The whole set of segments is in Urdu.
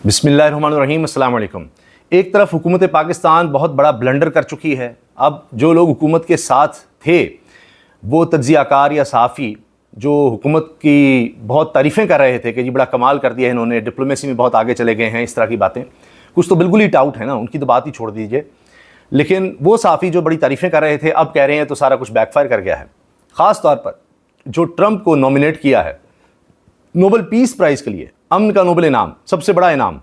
بسم اللہ الرحمن الرحیم. السلام علیکم. ایک طرف حکومت پاکستان بہت بڑا بلنڈر کر چکی ہے. اب جو لوگ حکومت کے ساتھ تھے وہ تجزیہ کار یا صحافی جو حکومت کی بہت تعریفیں کر رہے تھے کہ جی بڑا کمال کر دیا ہے انہوں نے, ڈپلومیسی میں بہت آگے چلے گئے ہیں, اس طرح کی باتیں, کچھ تو بالکل ہی ٹاؤٹ ہے نا, ان کی تو بات ہی چھوڑ دیجئے. لیکن وہ صحافی جو بڑی تعریفیں کر رہے تھے اب کہہ رہے ہیں تو سارا کچھ بیک فائر کر گیا ہے. خاص طور پر جو ٹرمپ کو نومینیٹ کیا ہے نوبل پیس پرائز کے لیے, امن کا نوبل انعام, سب سے بڑا انعام,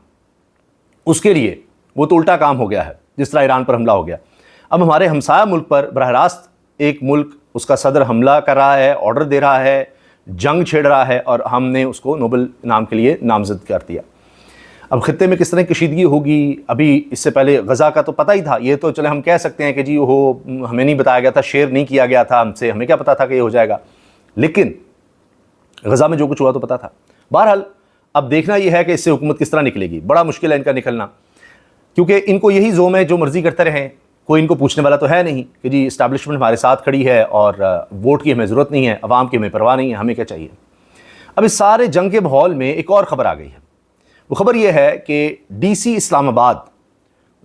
اس کے لیے وہ تو الٹا کام ہو گیا ہے جس طرح ایران پر حملہ ہو گیا. اب ہمارے ہمسایہ ملک پر براہ راست ایک ملک, اس کا صدر حملہ کر رہا ہے, آرڈر دے رہا ہے, جنگ چھیڑ رہا ہے, اور ہم نے اس کو نوبل انعام کے لیے نامزد کر دیا. اب خطے میں کس طرح کشیدگی ہوگی, ابھی اس سے پہلے غزہ کا تو پتہ ہی تھا, یہ تو چلے ہم کہہ سکتے ہیں کہ جی وہ ہمیں نہیں بتایا گیا تھا, شیئر نہیں کیا گیا تھا ہم سے, ہمیں کیا پتا تھا کہ یہ ہو جائے گا, لیکن غزہ میں جو کچھ ہوا تو پتا تھا. بہرحال اب دیکھنا یہ ہے کہ اس سے حکومت کس طرح نکلے گی. بڑا مشکل ہے ان کا نکلنا, کیونکہ ان کو یہی زوم ہے جو مرضی کرتے رہیں, کوئی ان کو پوچھنے والا تو ہے نہیں کہ جی اسٹیبلشمنٹ ہمارے ساتھ کھڑی ہے اور ووٹ کی ہمیں ضرورت نہیں ہے, عوام کی ہمیں پرواہ نہیں ہے, ہمیں کیا چاہیے. اب اس سارے جنگ کے ماحول میں ایک اور خبر آ گئی ہے. وہ خبر یہ ہے کہ ڈی سی اسلام آباد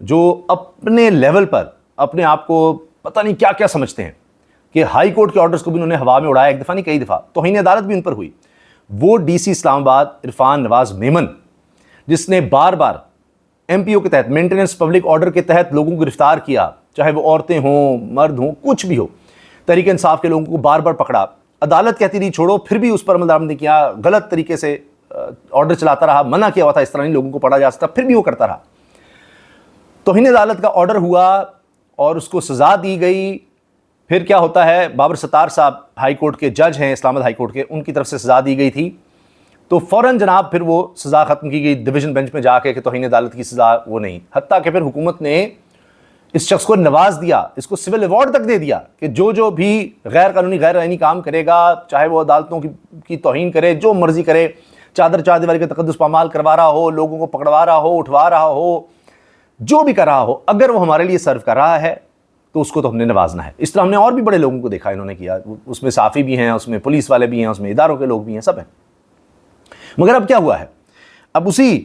جو اپنے لیول پر اپنے آپ کو پتہ نہیں کیا کیا سمجھتے ہیں کہ ہائی کورٹ کے آرڈرز کو بھی انہوں نے ہوا میں اڑایا, ایک دفعہ نہیں کئی دفعہ, توہین عدالت بھی ان پر ہوئی. وہ ڈی سی اسلام آباد عرفان نواز میمن, جس نے بار بار ایم پی او کے تحت, مینٹیننس پبلک آرڈر کے تحت لوگوں کو گرفتار کیا, چاہے وہ عورتیں ہوں, مرد ہوں, کچھ بھی ہو, تحریک انصاف کے لوگوں کو بار بار پکڑا, عدالت کہتی رہی چھوڑو, پھر بھی اس پر عمل درآمد نہیں کیا, غلط طریقے سے آرڈر چلاتا رہا, منع کیا ہوا تھا اس طرح نہیں لوگوں کو پکڑا جا سکتا, پھر بھی وہ کرتا رہا. توہین عدالت کا آرڈر ہوا اور اس کو سزا دی گئی. پھر کیا ہوتا ہے, بابر ستار صاحب ہائی کورٹ کے جج ہیں, اسلام آباد ہائی کورٹ کے, ان کی طرف سے سزا دی گئی تھی, تو فوراً جناب پھر وہ سزا ختم کی گئی ڈویژن بینچ میں جا کے کہ توہین عدالت کی سزا وہ نہیں. حتیٰ کہ پھر حکومت نے اس شخص کو نواز دیا, اس کو سول ایوارڈ تک دے دیا کہ جو بھی غیر قانونی غیر آئینی کام کرے گا, چاہے وہ عدالتوں کی توہین کرے, جو مرضی کرے, چادر چار دیواری کے تقدس پامال کروا رہا ہو, لوگوں کو پکڑوا رہا ہو, اٹھوا رہا ہو, جو بھی کر رہا ہو, اگر وہ ہمارے لیے سرو کر رہا ہے تو اس کو تو ہم نے نوازنا ہے. اس طرح ہم نے اور بھی بڑے لوگوں کو دیکھا انہوں نے کیا, اس میں صحافی بھی ہیں, اس میں پولیس والے بھی ہیں, اس میں اداروں کے لوگ بھی ہیں, سب ہیں. مگر اب کیا ہوا ہے, اب اسی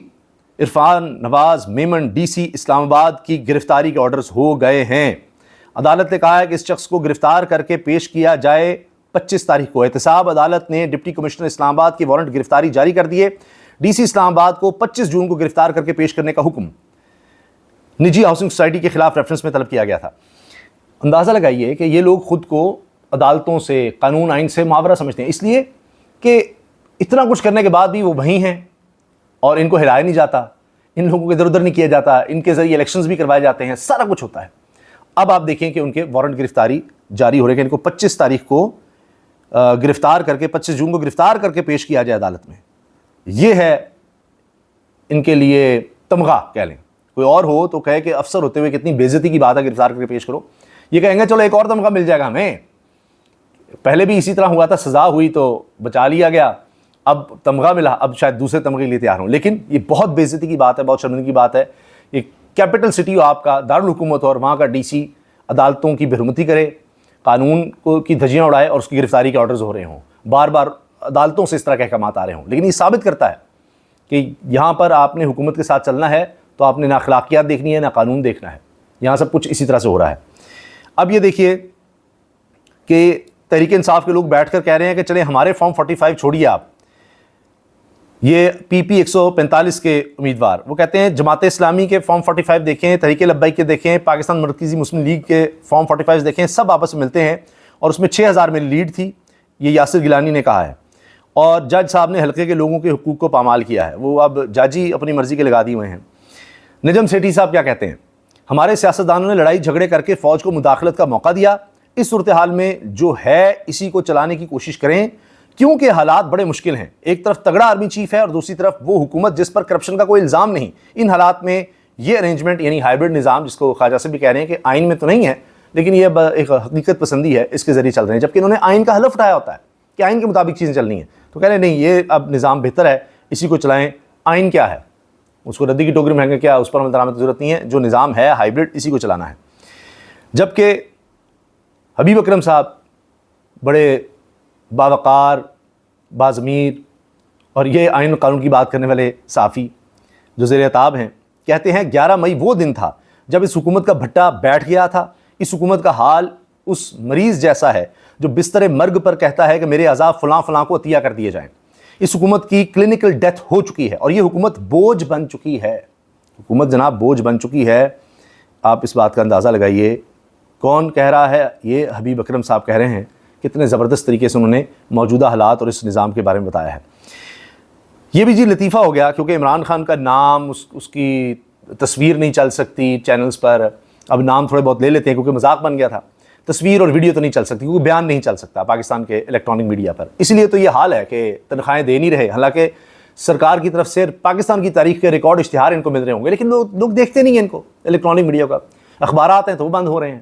عرفان نواز میمن ڈی سی اسلام آباد کی گرفتاری کے آرڈرز ہو گئے ہیں. عدالت نے کہا ہے کہ اس شخص کو گرفتار کر کے پیش کیا جائے 25 تاریخ کو. احتساب عدالت نے ڈپٹی کمشنر اسلام آباد کی وارنٹ گرفتاری جاری کر دیے. ڈی سی اسلام آباد کو 25 جون کو گرفتار کر کے پیش کرنے کا حکم نجی ہاؤسنگ سوسائٹی کے خلاف ریفرنس میں طلب کیا گیا تھا. اندازہ لگائیے کہ یہ لوگ خود کو عدالتوں سے, قانون آئین سے ماورا سمجھتے ہیں, اس لیے کہ اتنا کچھ کرنے کے بعد بھی وہ وہیں ہیں اور ان کو ہلایا نہیں جاتا, ان لوگوں کو ادھر ادھر نہیں کیا جاتا, ان کے ذریعے الیکشنز بھی کروائے جاتے ہیں, سارا کچھ ہوتا ہے. اب آپ دیکھیں کہ ان کے وارنٹ گرفتاری جاری ہو رہے ہیں کہ ان کو 25 تاریخ کو گرفتار کر کے, 25 جون کو گرفتار کر کے پیش کیا جائے عدالت میں. یہ ہے ان کے لیے تمغہ کہہ لیں. کوئی اور ہو تو کہے کہ افسر ہوتے ہوئے کتنی بے عزتی کی بات ہے, گرفتار کر کے پیش کرو. یہ کہیں گے چلو ایک اور تمغہ مل جائے گا ہمیں, پہلے بھی اسی طرح ہوا تھا, سزا ہوئی تو بچا لیا گیا, اب تمغہ ملا, اب شاید دوسرے تمغے کے لیے تیار ہوں. لیکن یہ بہت بے عزتی کی بات ہے, بہت شرمندگی کی بات ہے. یہ کیپٹل سٹی ہو آپ کا, دارالحکومت ہو, اور وہاں کا ڈی سی عدالتوں کی بےحرمتی کرے, قانون کی دھجیاں اڑائے, اور اس کی گرفتاری کے آرڈرز ہو رہے ہوں, بار بار عدالتوں سے اس طرح کے احکامات آ رہے ہوں. لیکن یہ ثابت کرتا ہے کہ یہاں پر آپ نے حکومت کے ساتھ چلنا ہے تو آپ نے نہ اخلاقیات دیکھنی ہے نہ قانون دیکھنا ہے. یہاں سب کچھ اسی طرح سے ہو رہا ہے. اب یہ دیکھیے کہ تحریک انصاف کے لوگ بیٹھ کر کہہ رہے ہیں کہ چلیں ہمارے فارم 45 چھوڑیے آپ, یہ پی پی 145 کے امیدوار, وہ کہتے ہیں جماعت اسلامی کے فارم 45 دیکھیں, تحریک لبیک کے دیکھیں, پاکستان مرکزی مسلم لیگ کے فارم 45 دیکھیں, سب آپس میں ملتے ہیں, اور اس میں 6000 میں لیڈ تھی, یہ یاسر گیلانی نے کہا ہے. اور جج صاحب نے حلقے کے لوگوں کے حقوق کو پامال کیا ہے, وہ اب جج ہی اپنی مرضی کے لگا دیے ہوئے ہیں. نجم سیٹھی صاحب کیا کہتے ہیں, ہمارے سیاستدانوں نے لڑائی جھگڑے کر کے فوج کو مداخلت کا موقع دیا. اس صورتحال میں جو ہے اسی کو چلانے کی کوشش کریں, کیونکہ حالات بڑے مشکل ہیں. ایک طرف تگڑا آرمی چیف ہے اور دوسری طرف وہ حکومت جس پر کرپشن کا کوئی الزام نہیں. ان حالات میں یہ ارینجمنٹ یعنی ہائبرڈ نظام, جس کو خواجہ سے بھی کہہ رہے ہیں کہ آئین میں تو نہیں ہے لیکن یہ ایک حقیقت پسندی ہے, اس کے ذریعے چل رہے ہیں, جبکہ انہوں نے آئین کا حلف اٹھایا ہوتا ہے کہ آئین کے مطابق چیزیں چلنی ہیں, تو کہہ رہے ہیں نہیں یہ اب نظام بہتر ہے, اسی کو چلائیں. آئین کیا ہے, اس کو ردی کی ٹوکری میں کیا, اس پر عمل درآمد کی ضرورت نہیں ہے, جو نظام ہے ہائبرڈ اسی کو چلانا ہے. جبکہ حبیب اکرم صاحب بڑے باوقار, باضمیر, اور یہ آئین و قانون کی بات کرنے والے صحافی, جو زیر عتاب ہیں، کہتے ہیں 11 مئی وہ دن تھا جب اس حکومت کا بھٹا بیٹھ گیا تھا۔ اس حکومت کا حال اس مریض جیسا ہے جو بستر مرگ پر کہتا ہے کہ میرے عذاب فلاں فلاں کو عطیہ کر دیے جائیں۔ اس حکومت کی کلینکل ڈیتھ ہو چکی ہے اور یہ حکومت بوجھ بن چکی ہے۔ حکومت جناب بوجھ بن چکی ہے۔ آپ اس بات کا اندازہ لگائیے، کون کہہ رہا ہے؟ یہ حبیب اکرم صاحب کہہ رہے ہیں۔ کتنے زبردست طریقے سے انہوں نے موجودہ حالات اور اس نظام کے بارے میں بتایا ہے۔ یہ بھی جی لطیفہ ہو گیا، کیونکہ عمران خان کا نام، اس کی تصویر نہیں چل سکتی چینلز پر۔ اب نام تھوڑے بہت لے لیتے ہیں کیونکہ مذاق بن گیا تھا۔ تصویر اور ویڈیو تو نہیں چل سکتی کیونکہ بیان نہیں چل سکتا پاکستان کے الیکٹرانک میڈیا پر، اس لیے تو یہ حال ہے کہ تنخواہیں دے نہیں رہے، حالانکہ سرکار کی طرف سے پاکستان کی تاریخ کے ریکارڈ اشتہار ان کو مل رہے ہوں گے، لیکن لوگ دیکھتے نہیں ہیں ان کو، الیکٹرانک میڈیا کا۔ اخبارات ہیں تو وہ بند ہو رہے ہیں،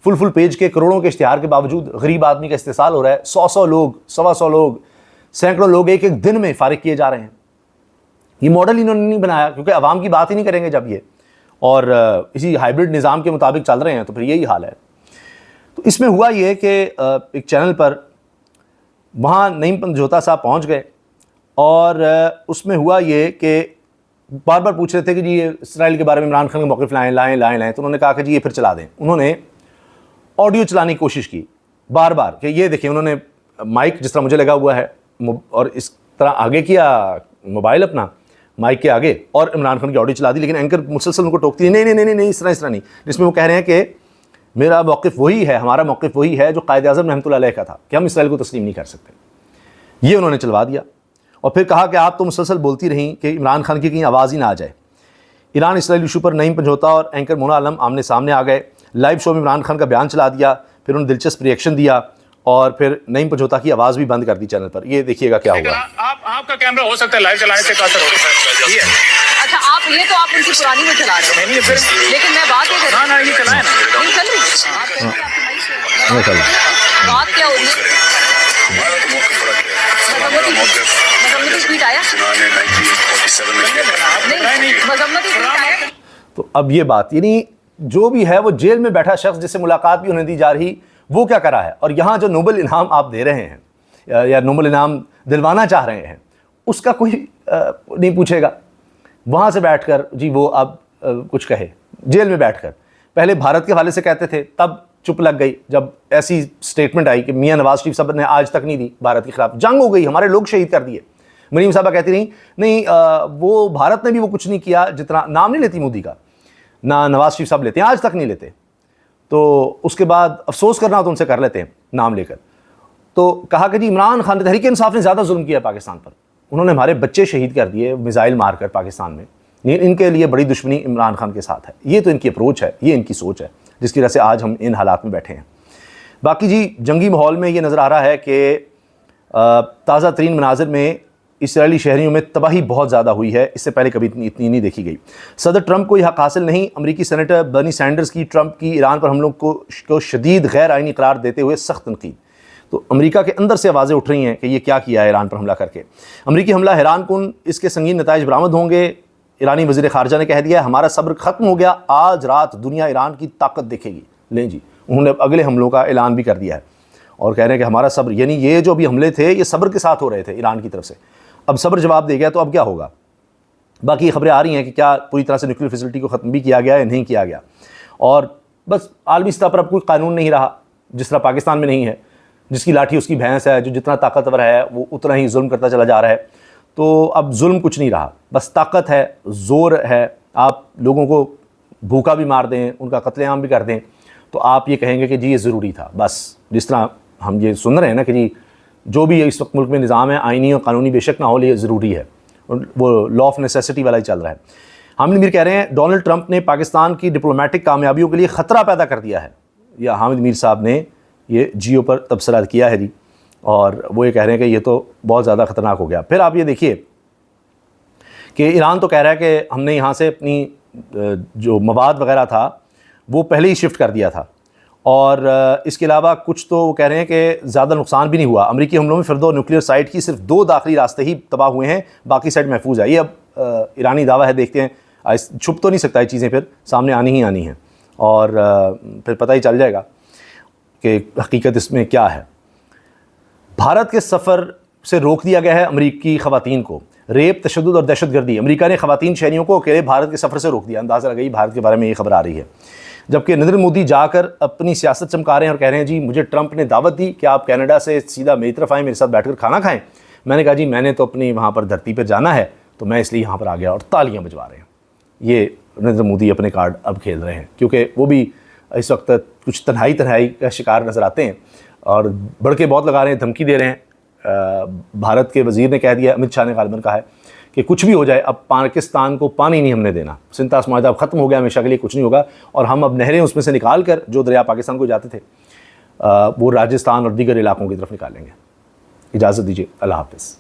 فل پیج کے کروڑوں کے اشتہار کے باوجود غریب آدمی کا استحصال ہو رہا ہے۔ 100 لوگ، 125 لوگ، سینکڑوں لوگ ایک دن میں فارغ کیے جا رہے ہیں۔ یہ ماڈل انہوں نے نہیں بنایا کیونکہ عوام کی بات ہی نہیں کریں گے جب یہ، اور اسی ہائبرڈ نظام کے مطابق چل رہے ہیں تو پھر یہی حال ہے۔ تو اس میں ہوا یہ کہ ایک چینل پر وہاں نعیم پنجوتا صاحب پہنچ گئے اور اس میں ہوا یہ کہ بار بار پوچھ رہے تھے کہ جی یہ اسرائیل کے بارے میں عمران خان کا موقف لائیں، تو انہوں نے کہا کہ جی یہ پھر چلا دیں۔ انہوں نے آڈیو چلانے کی کوشش کی بار بار کہ یہ دیکھیں، انہوں نے مائک جس طرح مجھے لگا ہوا ہے اور اس طرح آگے کیا موبائل اپنا مائک کے آگے اور عمران خان کی آڈیو چلا دی، لیکن اینکر مسلسل ان کو ٹوکتی نہیں اس طرح نہیں، جس میں وہ کہہ رہے ہیں کہ میرا موقف وہی ہے، ہمارا موقف وہی ہے جو قائد اعظم رحمۃ اللہ علیہ کا تھا کہ ہم اسرائیل کو تسلیم نہیں کر سکتے۔ یہ انہوں نے چلوا دیا اور پھر کہا کہ آپ تو مسلسل بولتی رہیں کہ عمران خان کی کہیں آواز ہی نہ آ جائے۔ ایران اسرائیل ایشو پر نعیم پنجوتا اور اینکر مونا عالم آمنے سامنے آ گئے، لائیو شو میں عمران خان کا بیان چلا دیا، پھر انہوں نے دلچسپ ریئیکشن دیا اور پھر نعیم پنجوتا کی آواز بھی بند کر دی چینل پر۔ یہ دیکھیے گا کیا ہوا۔ آپ کا کیمرہ ہو سکتا ہے لائیو چلانے سے تاثر ہو۔ اچھا آپ یہ تو آپ ان کی پرانی میں چلا رہے ہیں، لیکن میں بات یہ کر رہی ہوں، یہ چلائیں نا، نہیں چل رہی بات کیا ہو رہی ہے؟ مذمتی ٹویٹ آیا نہیں، مذمتی ٹویٹ آیا۔ تو اب یہ بات، یعنی جو بھی ہے وہ جیل میں بیٹھا شخص جس سے ملاقات بھی انہیں دی جا رہی، وہ کیا کرا ہے، اور یہاں جو نوبل انعام آپ دے رہے ہیں یا نوبل انعام دلوانا چاہ رہے ہیں، اس کا کوئی نہیں پوچھے گا۔ وہاں سے بیٹھ کر جی وہ اب کچھ کہے، جیل میں بیٹھ کر پہلے بھارت کے حوالے سے کہتے تھے، تب چپ لگ گئی جب ایسی سٹیٹمنٹ آئی کہ میاں نواز شریف صاحب نے آج تک نہیں دی بھارت کے خلاف، جنگ ہو گئی، ہمارے لوگ شہید کر دیے۔ مریم صاحبہ کہتی رہیں نہیں وہ بھارت نے بھی وہ کچھ نہیں کیا، جتنا نام نہیں لیتی مودی کا، نہ نواز شریف صاحب لیتے ہیں، آج تک نہیں لیتے، تو اس کے بعد افسوس کرنا تو ان سے کر لیتے ہیں نام لے کر۔ تو کہا کہ جی عمران خان نے، تحریک انصاف نے زیادہ ظلم کیا پاکستان پر، انہوں نے ہمارے بچے شہید کر دیے میزائل مار کر پاکستان میں، ان کے لیے بڑی دشمنی عمران خان کے ساتھ ہے۔ یہ تو ان کی اپروچ ہے، یہ ان کی سوچ ہے جس کی وجہ سے آج ہم ان حالات میں بیٹھے ہیں۔ باقی جی جنگی ماحول میں یہ نظر آ رہا ہے کہ تازہ ترین مناظر میں اسرائیلی شہریوں میں تباہی بہت زیادہ ہوئی ہے، اس سے پہلے کبھی اتنی نہیں دیکھی گئی۔ صدر ٹرمپ کو یہ حق حاصل نہیں، امریکی سینیٹر برنی سینڈرز کی ٹرمپ کی ایران پر حملوں کو شدید غیر آئینی قرار دیتے ہوئے سخت تنقید۔ تو امریکہ کے اندر سے آوازیں اٹھ رہی ہیں کہ یہ کیا کیا ہے ایران پر حملہ کر کے۔ امریکی حملہ حیران کن، اس کے سنگین نتائج برآمد ہوں گے۔ ایرانی وزیر خارجہ نے کہہ دیا ہمارا صبر ختم ہو گیا، آج رات دنیا ایران کی طاقت دیکھے گی۔ لیں جی، انہوں نے اگلے حملوں کا اعلان بھی کر دیا ہے اور کہہ رہے ہیں کہ ہمارا صبر، یعنی یہ جو بھی حملے تھے یہ صبر کے ساتھ ہو رہے تھے ایران کی طرف سے، اب صبر جواب دے گیا تو اب کیا ہوگا۔ باقی خبریں آ رہی ہیں کہ کیا پوری طرح سے نیوکلیر فیسلٹی کو ختم بھی کیا گیا ہے، نہیں کیا گیا، اور بس عالمی سطح پر اب کوئی قانون نہیں رہا جس طرح پاکستان میں نہیں ہے، جس کی لاٹھی اس کی بھینس ہے، جو جتنا طاقتور ہے وہ اتنا ہی ظلم کرتا چلا جا رہا ہے۔ تو اب ظلم کچھ نہیں رہا، بس طاقت ہے، زور ہے، آپ لوگوں کو بھوکا بھی مار دیں، ان کا قتل عام بھی کر دیں تو آپ یہ کہیں گے کہ جی یہ ضروری تھا۔ بس جس طرح ہم یہ سن رہے ہیں نا کہ جی جو بھی اس وقت ملک میں نظام ہے آئینی اور قانونی بے شک نہ ہو، یہ ضروری ہے، وہ لا آف نیسیسٹی والا ہی چل رہا ہے۔ حامد میر کہہ رہے ہیں ڈونلڈ ٹرمپ نے پاکستان کی ڈپلومیٹک کامیابیوں کے لیے خطرہ پیدا کر دیا ہے، یا حامد میر صاحب نے یہ جیو پر تبصرہ کیا ہے جی، اور وہ یہ کہہ رہے ہیں کہ یہ تو بہت زیادہ خطرناک ہو گیا۔ پھر آپ یہ دیکھیے کہ ایران تو کہہ رہا ہے کہ ہم نے یہاں سے اپنی جو مواد وغیرہ تھا وہ پہلے ہی شفٹ کر دیا تھا، اور اس کے علاوہ کچھ تو وہ کہہ رہے ہیں کہ زیادہ نقصان بھی نہیں ہوا۔ امریکی حملوں میں فردو نیوکلیئر سائٹ کی صرف 2 داخلی راستے ہی تباہ ہوئے ہیں، باقی سائٹ محفوظ ہے۔ یہ اب ایرانی دعویٰ ہے، دیکھتے ہیں، چھپ تو نہیں سکتا یہ چیزیں، پھر سامنے آنی ہی آنی ہیں اور پھر پتہ ہی چل جائے گا کہ حقیقت اس میں کیا ہے۔ بھارت کے سفر سے روک دیا گیا ہے امریکی خواتین کو۔ ریپ، تشدد اور دہشت گردی۔ امریکہ نے خواتین شہریوں کو اکیلے بھارت کے سفر سے روک دیا۔ اندازہ لگائی بھارت کے بارے میں یہ خبر آ رہی ہے، جبکہ نریندر مودی جا کر اپنی سیاست چمکا رہے ہیں اور کہہ رہے ہیں جی مجھے ٹرمپ نے دعوت دی کہ آپ کینیڈا سے سیدھا میری طرف آئیں، میرے ساتھ بیٹھ کر کھانا کھائیں۔ میں نے کہا جی میں نے تو اپنی وہاں پر دھرتی پہ جانا ہے تو میں اس لیے یہاں پر آ گیا، اور تالیاں بجوا رہے ہیں۔ یہ نریندر مودی اپنے کارڈ اب کھیل رہے ہیں، کیونکہ وہ بھی اس وقت کچھ تنہائی کا شکار نظر آتے ہیں اور بڑھ کے بہت لگا رہے ہیں، دھمکی دے رہے ہیں۔ بھارت کے وزیر نے کہہ دیا، امت شاہ نے غالباً کہا ہے کہ کچھ بھی ہو جائے اب پاکستان کو پانی نہیں ہم نے دینا، سنتاس معاہدہ اب ختم ہو گیا، ہمیشہ کے لیے کچھ نہیں ہوگا، اور ہم اب نہریں اس میں سے نکال کر جو دریا پاکستان کو جاتے تھے وہ راجستھان اور دیگر علاقوں کی طرف نکالیں گے۔ اجازت دیجیے، اللہ حافظ۔